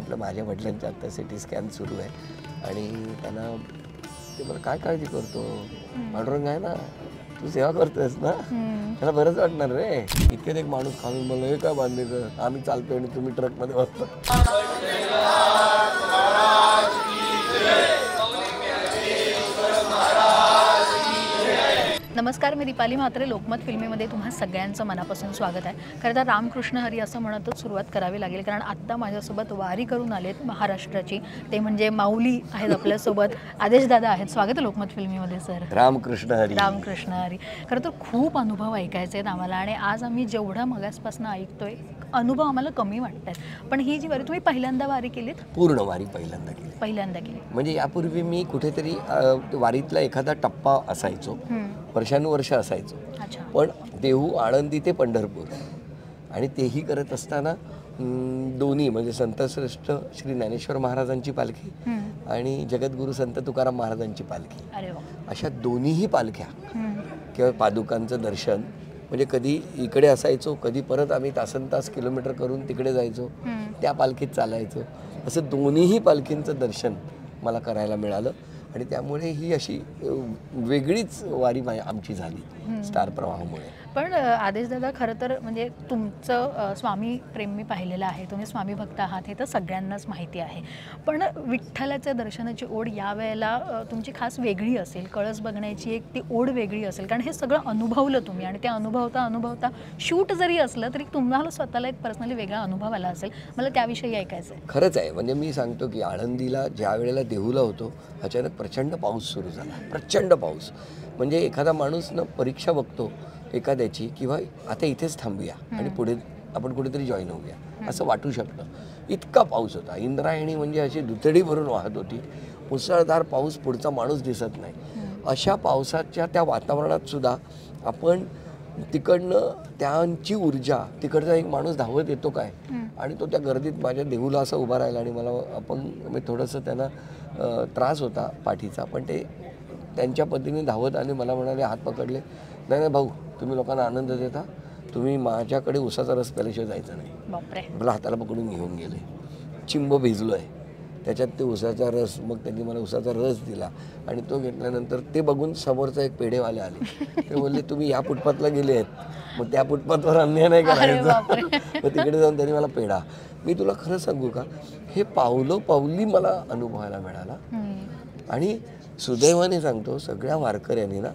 म्हटलं माझ्या वडिलांच्या आता सिटी स्कॅन सुरू आहे आणि त्यांना ते मला काय काळजी करतो पांडुरंग आहे ना तू सेवा करतोयस ना त्याला बरंच वाटणार रे. इतक्यात एक माणूस खालून म्हणलं हे काय बांधले आम्ही चालतोय आणि तुम्ही ट्रकमध्ये बसतो. नमस्कार, मी दीपाली म्हात्रे. लोकमत फिल्मीमध्ये तुम्हा सगळ्यांचं मनापासून स्वागत आहे. खरं तर रामकृष्ण हरी असं म्हणतच सुरुवात करावी लागेल, कारण आत्ता माझ्यासोबत वारी करून आलेत महाराष्ट्राची, ते म्हणजे माऊली आहेत आपल्यासोबत. आदेश दादा आहेत. स्वागत आहे लोकमत फिल्मीमध्ये सर. रामकृष्ण हरी. रामकृष्ण हरी. खरं तर खूप अनुभव ऐकायचे आहेत आम्हाला आणि आज आम्ही जेवढा मगासपासून ऐकतोय अनुभव आम्हाला कमी वाटत आहेत. पण ही जी वारी तुम्ही पहिल्यांदा वारी केलीत? पूर्ण वारी पहिल्यांदा केली. म्हणजे यापूर्वी मी कुठेतरी वारीतला एखादा टप्पा असायचो, वर्षानुवर्ष असायचो. पण देहू, आळंदी ते पंढरपूर आणि तेही करत असताना दोन्ही म्हणजे संतश्रेष्ठ श्री ज्ञानेश्वर महाराजांची पालखी आणि जगद्गुरू संत तुकाराम महाराजांची पालखी, अशा दोन्हीही पालख्या किंवा पादुकांचं दर्शन म्हणजे कधी इकडे असायचो, कधी परत आम्ही तासनतास किलोमीटर करून तिकडे जायचो, त्या पालखीत चालायचो. असं दोन्हीही पालखींचं दर्शन मला करायला मिळालं आणि त्यामुळे ही अशी वेगळीच वारी आमची झाली स्टार प्रवाहामुळे. पण आदेश दादा, खरं तर म्हणजे तुमचं स्वामी प्रेम मी पाहिलेलं आहे, तुम्ही स्वामी भक्त आहात हे तर सगळ्यांनाच माहिती आहे. पण विठ्ठलाच्या दर्शनाची ओढ यावेळेला तुमची खास वेगळी असेल, कळस बघण्याची एक ती ओढ वेगळी असेल, कारण हे सगळं अनुभवलं तुम्ही आणि ते अनुभवता शूट जरी असलं तरी तुम्हाला स्वतःला एक पर्सनली वेगळा अनुभव आला असेल. मला त्याविषयी ऐकायचं आहे. खरंच आहे. म्हणजे मी सांगतो की आळंदीला ज्या वेळेला देहूला होतो अचानक प्रचंड पाऊस सुरू झाला, प्रचंड पाऊस. म्हणजे एखादा माणूस ना परीक्षा बघतो एखाद्याची किंवा आता इथेच थांबूया आणि पुढे आपण कुठेतरी जॉईन होऊया असं वाटू शकतं. इतका पाऊस होता. इंद्रायणी म्हणजे अशी दुथडी भरून वाहत होती. मुसळधार पाऊस, पुढचा माणूस दिसत नाही. अशा पावसाच्या त्या वातावरणात सुद्धा आपण तिकडनं त्यांची ऊर्जा, तिकडचा एक माणूस धावत येतो काय आणि तो त्या गर्दीत माझ्या देहूला असं उभा राहिला आणि मला आपण थोडंसं त्यांना त्रास होता पाठीचा, पण ते त्यांच्या पद्धतीने धावत आणि मला म्हणाले, हात पकडले, नाही भाऊ तुम्ही लोकांना आनंद देता, तुम्ही माझ्याकडे उसाचा रस प्याल्याशिवाय जायचं नाही. मला हाताला पकडून घेऊन गेले. चिंब भिजलो आहे त्याच्यात ते उसाचा रस. मग त्यांनी मला उसाचा रस दिला आणि तो घेतल्यानंतर ते बघून समोरचा एक पेढेवाले आले. ते बोलले तुम्ही या फुटपाथला गेले आहेत, मग त्या फुटपाथवर अन्याय नाही करायचा. मग तिकडे जाऊन त्यांनी मला पेढा. मी तुला खरं सांगू का, हे पावली मला अनुभवायला मिळाला. आणि सुदैवाने सांगतो सगळ्या वारकऱ्यांनी ना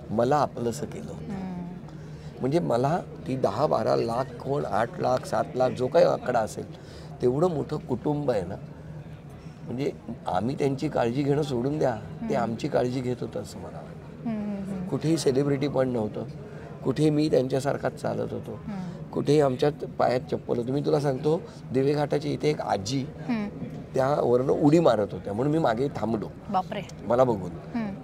मला आपलंसं केलं. म्हणजे मला ती 10-12 लाख कोण 8 लाख 7 लाख जो काही आकडा असेल तेवढं मोठं कुटुंब आहे ना, म्हणजे आम्ही त्यांची काळजी घेणं सोडून द्या, ते आमची काळजी घेत होतं असं मला वाटतं. कुठेही सेलिब्रिटी पण नव्हतं, कुठेही मी त्यांच्यासारखाच चालत होतो, कुठेही आमच्यात पायात चप्पल होतं. मी तुला सांगतो देवेघाटाच्या इथे एक आजी त्यावरनं उडी मारत होत्या म्हणून मी मागे थांबलो. मला बघून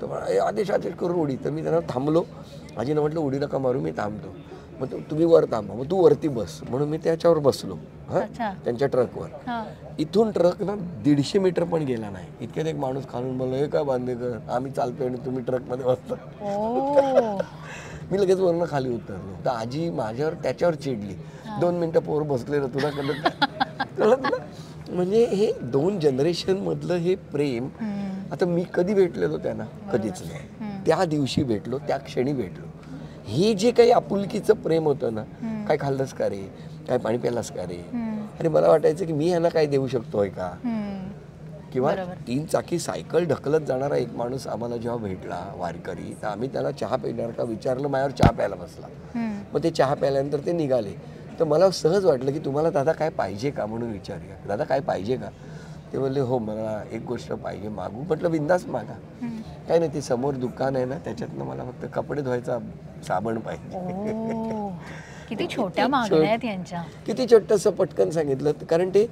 तर मला आदेश करून उडी, तर मी त्यांना थांबलो. आजीनं म्हटलं उडी नका मारू, मी थांबतो. मग तुम्ही वर थांबा, मग तू वरती बस म्हणून मी त्याच्यावर बसलो. त्यांच्या ट्रकवर. इथून ट्रक ना 150 मीटर पण गेला नाही. इतक्यात एक माणूस खालून म्हणलं हे काय बांधेकर आम्ही चालतोय आणि तुम्ही ट्रकमध्ये बसता. मी लगेच वरनं खाली उतरलो. तर आजी माझ्यावर त्याच्यावर चिडली. 2 मिनिटं पोर बसलेलं तुला कळत ना. म्हणजे हे 2 जनरेशन मधलं हे प्रेम. आता मी कधी भेटलेलो त्यांना? कधीच नाही. त्या दिवशी भेटलो, त्या क्षणी भेटलो. हे जे काही आपुलकीचं प्रेम होतं ना, काय खाल्लंस का रे, काय पाणी प्यालास का रे, आणि मला वाटायचं की मी ह्यांना काय देऊ शकतोय का. किंवा 3 चाकी सायकल ढकलत जाणारा एक माणूस आम्हाला जेव्हा भेटला वारकरी, तर आम्ही त्याला चहा पिणार का विचारलं, माझ्यावर चहा प्यायला बसला. मग ते चहा प्यायल्यानंतर ते निघाले. तर मला सहज वाटलं की तुम्हाला दादा काय पाहिजे का म्हणून विचारूया. दादा काय पाहिजे का? ते बोलले हो मला एक गोष्ट पाहिजे, मागू. म्हटलं बिंदास मागा, काय नाही. ते समोर दुकान आहे ना, त्याच्यातनं मला फक्त कपडे धुवायचा साबण पाहिजे. किती छोट्या मागण्या आहेत यांच्या. किती छोटंसं पटकन सांगितलं, कारण ते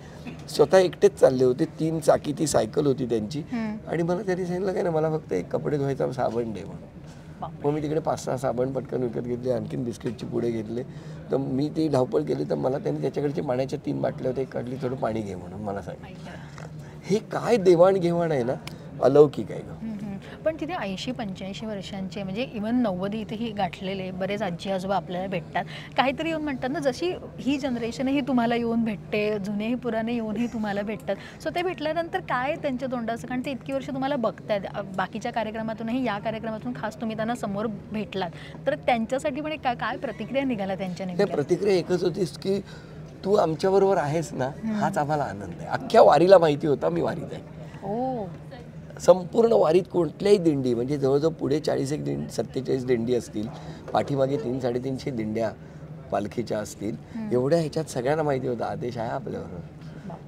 स्वतः एकटेच चालले होते. 3 चाकी ती सायकल होती त्यांची आणि मला त्यांनी सांगितलं काय ना मला फक्त एक कपडे धुवायचा साबण दे म्हणून. मग मी तिकडे 5-6 साबण पटकन विकत घेतले, आणखीन बिस्किटची पुढे घेतले. तर मी ती धावपळ केली तर मला त्यांनी त्याच्याकडचे पाण्याच्या 3 बाटल्या होत्या, एक काढली, थोडं पाणी घे म्हणून मला सांगितलं. हे काय देवाणघेवाण आहे ना, अलौकिक आहे. पण तिथे 80-85 वर्षांचे म्हणजे इवन 90 इथेही गाठलेले बरेच आजी आजोबा आपल्याला भेटतात. काहीतरी येऊन म्हणतात ना, जशी ही जनरेशनही तुम्हाला येऊन भेटते, जुनेही पुराणे येऊनही तुम्हाला भेटतात. सो ते भेटल्यानंतर काय त्यांच्या तोंडाचं, कारण ते इतकी वर्ष तुम्हाला बघतायत, बाकीच्या कार्यक्रमातूनही या कार्यक्रमातून खास तुम्ही त्यांना समोर भेटलात, तर त्यांच्यासाठी पण काय प्रतिक्रिया निघाला त्यांच्या त्या नेमक्या? प्रतिक्रिया एकच होतीस की तू आमच्याबरोबर आहेस ना, हाच आम्हाला आनंद आहे. अख्ख्या वारीला माहिती होता मी वारीत आहे. ओ, संपूर्ण वारीत कोणत्याही दिंडी म्हणजे जवळजवळ पुढे 41 दिंडी 47 दिंडी असतील, पाठीमागे 300-350 दिंड्या पालखीच्या असतील, एवढ्या ह्याच्यात सगळ्यांना माहिती होतं आदेश आहे आपल्याबरोबर,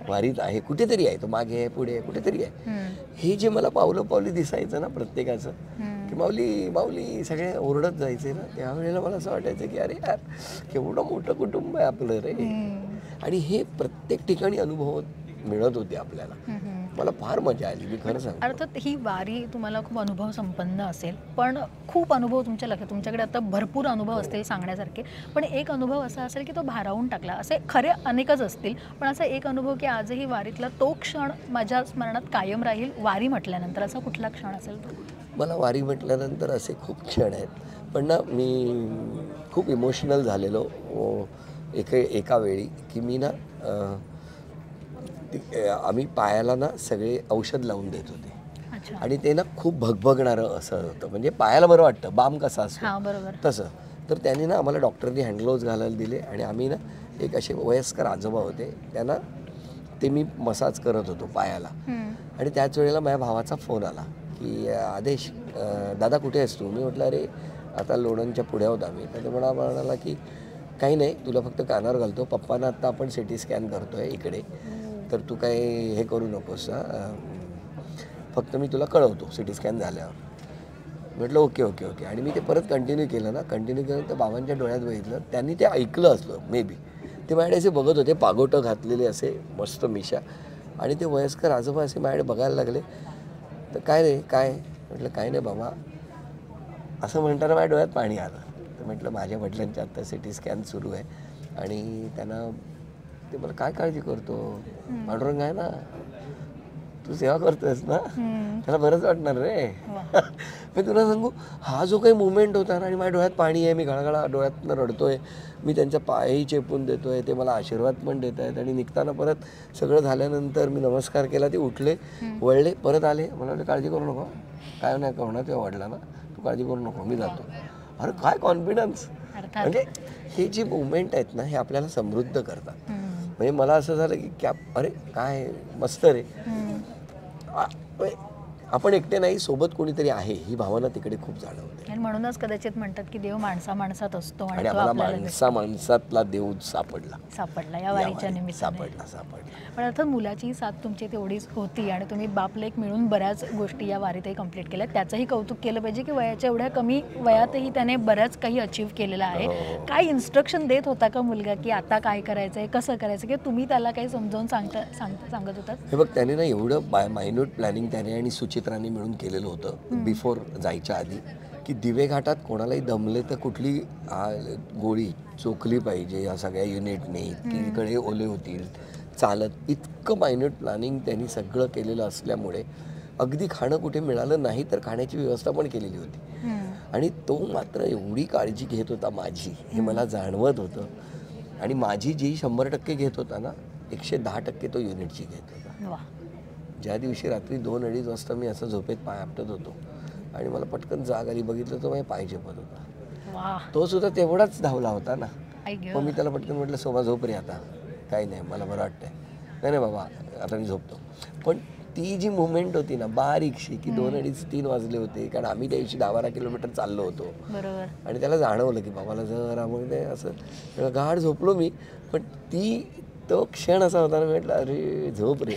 वारीत आहे, कुठेतरी आहे, तो मागे आहे, पुढे आहे, कुठेतरी आहे. हे जे मला पावलं दिसायचं ना प्रत्येकाचं, की माऊली माऊली सगळे ओरडत जायचे ना, त्यावेळेला मला असं वाटायचं की अरे यार केवढं मोठं कुटुंब आहे आपलं रे. आणि हे प्रत्येक ठिकाणी अनुभव मिळत होते आपल्याला. मला फार मजा आली, मी खरं सांगतो. अर्थात ही वारी तुम्हाला खूप अनुभव संपन्न असेल, पण खूप अनुभव तुमच्या लक्षात, तुमच्याकडे आता भरपूर अनुभव असतील सांगण्यासारखे, पण एक अनुभव असा असेल की तो भारावून टाकला. असे खरे अनेकच असतील, पण असा एक अनुभव की आजही वारीतला तो क्षण माझ्या स्मरणात कायम राहील वारी म्हटल्यानंतर, असा कुठला क्षण असेल तो? मला वारी म्हटल्यानंतर असे खूप क्षण आहेत, पण ना मी खूप इमोशनल झालेलो एका वेळी की मी ना आम्ही पायाला ना सगळे औषध लावून देत होते. अच्छा. आणि ते ना खूप भगभगणारं असं होतं, म्हणजे पायाला बरं वाटतं, बाम कसा असतो हां, बरोबर. तसं. तर त्यांनी ना आम्हाला डॉक्टरनी हँडग्लोव्ज घालायला दिले आणि आम्ही ना एक असे वयस्कर आजोबा होते, त्यांना ते मी मसाज करत होतो पायाला. आणि त्याच वेळेला माझ्या भावाचा फोन आला की आदेश दादा कुठे आहेस तू? मी म्हटलं अरे आता लोणंदच्या पुढे आहोत आम्ही. तर ते म्हणाला की काही नाही, तुला फक्त कानावर घालतो, पप्पांना आत्ता आपण सिटी स्कॅन करतो आहे इकडे, तर तू काही हे करू नकोस, फक्त मी तुला कळवतो सिटी स्कॅन झाल्यावर. म्हटलं ओके ओके ओके. आणि मी ते परत कंटिन्यू केलं ना, कंटिन्यू केलं तर बाबांच्या डोळ्यात बघितलं, त्यांनी ते ऐकलं असलं मे बी. ते माझ्याकडे असे बघत होते, पागोटं घातलेले असे मस्त मिशा, आणि ते वयस्कर आजोबा असे माझ्याकडे बघायला लागले. तर काय रे काय? म्हटलं काय नाही बाबा. असं म्हणताना माझ्या डोळ्यात पाणी आलं. तर म्हटलं माझ्या वडिलांच्या आत्ता सिटी स्कॅन सुरू आहे आणि त्यांना ते मला काय काळजी करतो, पांडुरंग आहे ना, तू सेवा करतोयस ना, त्याला बरंच वाटणार रे. मी तुला सांगू, हा जो काही मुवमेंट होता ना, आणि माझ्या डोळ्यात पाणी आहे, मी घळाघळा डोळ्यातनं रडतोय, मी त्यांच्या पायही चेपून देतोय, ते मला आशीर्वाद पण देत आहेत. आणि निघताना परत सगळं झाल्यानंतर मी नमस्कार केला, ते उठले, वळले, परत आले, मला वाटलं काळजी करू नको, काय नाही होणार, तेव्हा वाढला ना, तू काळजी करू नको, मी जातो. अरे काय कॉन्फिडन्स. म्हणजे हे जे मुवमेंट आहेत ना, हे आपल्याला समृद्ध करतात. म्हणजे मला असं झालं की क्या अरे काय मस्त रे, आपण एकटे नाही, सोबत कोणीतरी आहे, ही भावना तिकडे खूप जाणवते. आणि म्हणूनच कदाचित म्हणतात की देव माणसा माणसात असतो, आणि आम्हाला माणसा माणसातला देव सापडला या वारीच्या निमित्ताने. सापडला. पण अर्थात मुलाची साथ तुमची तेवढीच होती आणि तुम्ही बाप लेक मिळून बऱ्याच गोष्टी या वारीतही कंप्लीट केल्या. त्याचंही कौतुक केलं पाहिजे की वयाच्या एवढ्या कमी वयातही त्याने बऱ्याच काही अचीव्ह केलेलं आहे. काय इन्स्ट्रक्शन देत होता का मुलगा की आता काय करायचं आहे, कसं करायचं, की तुम्ही त्याला काही समजावून सांगत होतात? हे बघ, त्याने ना एवढं मायन्यूट प्लॅनिंग त्याने आणि सुचित्राने मिळून केलेलं होतं बिफोर जायच्या आधी, की दिवे घाटात कोणालाही दमले तर कुठली गोळी चोखली पाहिजे या सगळ्या युनिटने, इतकीकडे ओले होतील चालत, इतकं मायन्यूट प्लॅनिंग त्यांनी सगळं केलेलं असल्यामुळे अगदी खाणं कुठे मिळालं नाही तर खाण्याची व्यवस्था पण केलेली होती. आणि तो मात्र एवढी काळजी घेत होता माझी, हे मला जाणवत होतं. आणि माझी जी 100% घेत होता ना, 110% तो युनिटची घेत होता. ज्या दिवशी रात्री 2-2:30 वाजता मी असं झोपेत पाय आपटत होतो आणि मला पटकन जाग आली, बघितलं तर माझ्या पाय झेपत होता, तो सुद्धा तेवढाच धावला होता ना. मग मी त्याला पटकन म्हटलं सोमा झोप रे, आता काही नाही, मला बरं वाटतंय. नाही नाही बाबा आता मी झोपतो. पण ती जी मुवमेंट होती ना बारीकशी, की 2-2:30-3 वाजले होते, कारण आम्ही त्या दिवशी 10-12 किलोमीटर चाललो होतो. बरोबर. आणि त्याला जाणवलं की बाबाला जरा मग ते असं गाढ झोपलो मी. पण तो क्षण असा होता ना, म्हटलं अरे झोप रे.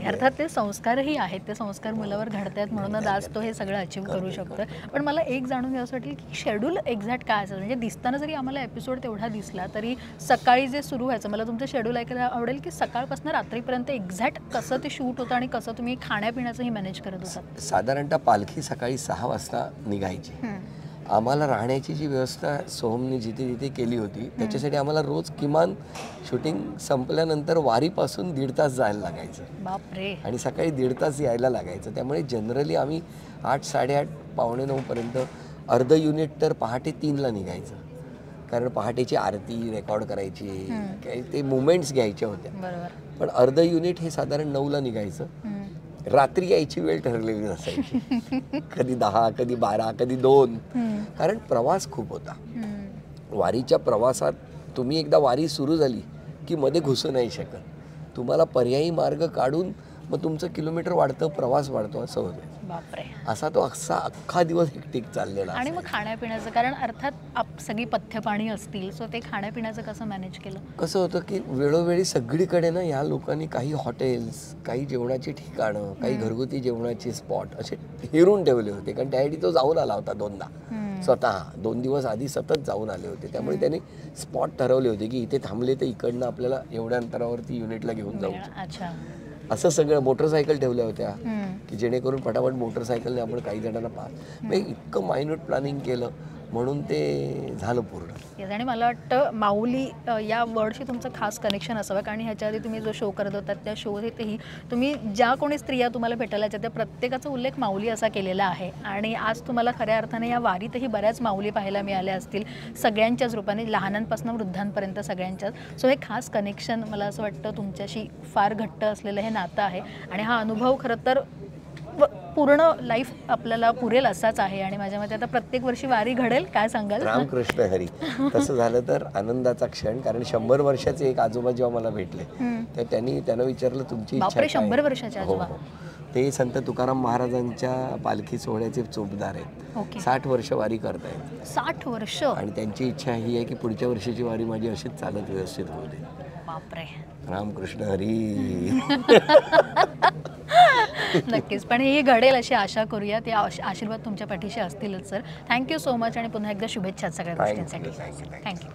अर्थात ते संस्कारही आहेत, ते संस्कार मुलावर घडतात म्हणूनच आज तो हे सगळं अचीव्ह करू शकतो. पण मला एक जाणून घ्यावं असं वाटेल की शेड्यूल एक्झॅक्ट काय असेल, म्हणजे दिसताना जरी आम्हाला एपिसोड तेवढा दिसला तरी सकाळी जे सुरू व्हायचं, मला तुमचं शेड्यूल ऐकायला आवडेल की सकाळपासून रात्रीपर्यंत एक्झॅक्ट कसं ते शूट होतं आणि कसं तुम्ही खाण्यापिण्याचंही मॅनेज करत होतात? साधारणतः पालखी सकाळी 6 वाजता निघायची आम्हाला राहण्याची जी व्यवस्था सोहमने जिथे जिथे केली होती त्याच्यासाठी आम्हाला रोज किमान शूटिंग संपल्यानंतर वारीपासून 1.5 तास जायला लागायचं बापरे. आणि सकाळी 1.5 तास यायला लागायचं. त्यामुळे जनरली आम्ही 8, 8:30, 8:45पर्यंत अर्ध युनिट तर पहाटे 3ला निघायचं, कारण पहाटेची आरती रेकॉर्ड करायची, काही ते मुवमेंट्स घ्यायच्या होत्या. बरोबर. पण अर्ध युनिट हे साधारण 9ला निघायचं. रात्री यायची वेळ ठरलेली नसायची, कधी 10, कधी 12, कधी 2, कारण प्रवास खूप होता. वारीच्या प्रवासात तुम्ही एकदा वारी सुरू झाली की मध्ये घुसू नाही शकत. तुम्हाला पर्यायी मार्ग काढून मग तुमचं किलोमीटर वाढतं, प्रवास वाढतो, असं होतं. बापरे. असा तो अख्खा दिवस हेक्टिक चाललेला. आणि मग खाण्यापिण्याचं, कारण अर्थात सगळी पथ्यपाणी असतील, सो ते खाण्यापिण्याचं कसं मॅनेज केलं? कसं होतं की वेळोवेळी सगळीकडे ना या लोकांनी काही हॉटेल्स, काही जेवणाची ठिकाणं, काही घरगुती जेवणाचे स्पॉट असे हेरून ठेवले होते, कारण त्यासाठी तो जाऊन आला होता 2दा स्वतः. 2 दिवस आधी सतत जाऊन आले होते. त्यामुळे त्यांनी स्पॉट ठरवले होते की इथे थांबले तर इकडनं आपल्याला एवढ्या अंतरावरती युनिटला घेऊन जाऊ. अच्छा. असं सगळं. मोटरसायकल ठेवल्या होत्या की जेणेकरून पटापट मोटरसायकलने आपण काही जणांना म्हणजे इतकं मायन्यूट प्लॅनिंग केलं म्हणून ते झालं पूर्ण. आणि मला वाटतं माऊली या वर्डशी तुमचं खास कनेक्शन असावं, कारण ह्याच्या आधी तुम्ही जो शो करत होतात त्या शोतेही तुम्ही ज्या कोणी स्त्रिया तुम्हाला भेटायला येतात त्या प्रत्येकाचा उल्लेख माऊली असा केलेला आहे. आणि आज तुम्हाला खऱ्या अर्थाने या वारीतही बऱ्याच माऊली पाहायला मिळाल्या असतील, सगळ्यांच्याच रूपाने, लहानांपासून वृद्धांपर्यंत सगळ्यांच्याच. सो हे खास कनेक्शन मला असं वाटतं तुमच्याशी फार घट्ट असलेलं हे नातं आहे. आणि हा अनुभव खरं तर पूर्ण लाईफ आपल्याला पुरेल असाच आहे. आणि माझ्या मते आता प्रत्येक वर्षी वारी घडेल. काय सांगाल? रामकृष्ण हरी. तसं झालं तर आनंदाचा क्षण, कारण 100 वर्षाचे एक आजोबा जेव्हा मला भेटले तर त्यांना विचारलं तुमची इच्छा काय? 100 वर्षाचे आजोबा. ते संत तुकाराम महाराजांच्या पालखी सोहळ्याचे चोपदार आहेत. 60 वर्ष वारी करतायत. 60 वर्ष. आणि त्यांची इच्छा ही आहे की पुढच्या वर्षीची वारी माझी अशीच चालत व्यवस्थित होऊ दे. बापरे. रामकृष्ण हरी. नक्कीच. पण ही घडेल अशी आशा करूयात. या आशीर्वाद तुमच्या पाठीशी असतीलच सर. थँक्यू सो मच आणि पुन्हा एकदा शुभेच्छा सगळ्या गोष्टींसाठी. थँक्यू.